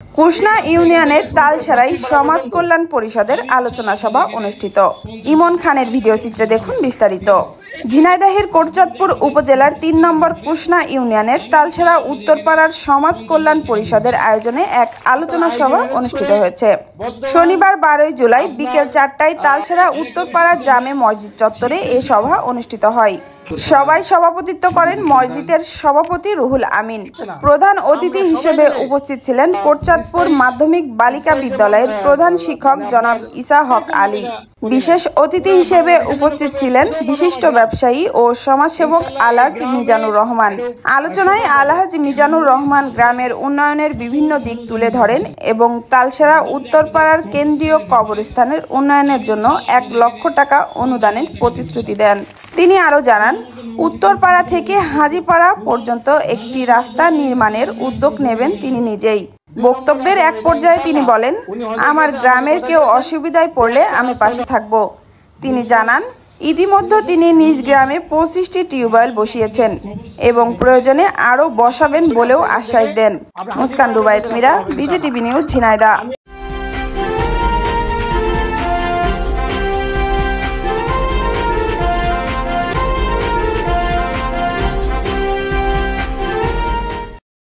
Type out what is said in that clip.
কুশনা ইউনিয়নের তালসারাই সমাজ কল্যাণ পরিষদের আলোচনা সভা অনুষ্ঠিত। ইমন খানের ভিডিও চিত্রে দেখুন বিস্তারিত। ঝিনাইদহের কোটচাঁদপুর উপজেলার ৩ নম্বর কুশনা ইউনিয়নের তালসারা উত্তরপাড়ার সমাজ কল্যাণ পরিষদের আয়োজনে এক আলোচনা সভা অনুষ্ঠিত হয়েছে। শনিবার ১২ জুলাই বিকেল ৪টায় তালসারা উত্তরপাড়া জামে মসজিদ চত্বরে এ সভা অনুষ্ঠিত হয়। সভায় সভাপতিত্ব করেন মসজিদের সভাপতি রুহুল আমিন। প্রধান অতিথি হিসেবে উপস্থিত ছিলেন কোটচাঁদপুর মাধ্যমিক বালিকা বিদ্যালয়ের প্রধান শিক্ষক জনাব ইসা হক আলী। বিশেষ অতিথি হিসেবে উপস্থিত ছিলেন বিশিষ্ট ব্যবসায়ী ও সমাজসেবক আলহাজ মিজানুর রহমান। আলোচনায় আলহাজ মিজানুর রহমান গ্রামের উন্নয়নের বিভিন্ন দিক তুলে ধরেন এবং তালসারা উত্তরপাড়ার কেন্দ্রীয় কবরস্থানের উন্নয়নের জন্য ১ লক্ষ টাকা অনুদানের প্রতিশ্রুতি দেন। তিনি আরও জানান, উত্তরপাড়া থেকে হাজীপাড়া পর্যন্ত একটি রাস্তা নির্মাণের উদ্যোগ নেবেন তিনি নিজেই। বক্তব্যের এক পর্যায়ে তিনি বলেন, আমার গ্রামের কেউ অসুবিধায় পড়লে আমি পাশে থাকব। তিনি জানান, ইতিমধ্যে তিনি নিজ গ্রামে ২৫টি টিউবওয়েল বসিয়েছেন এবং প্রয়োজনে আরও বসাবেন বলেও আশ্বাস দেন। Muskan Rubayet Mira, BGTV news, Jhenaidah.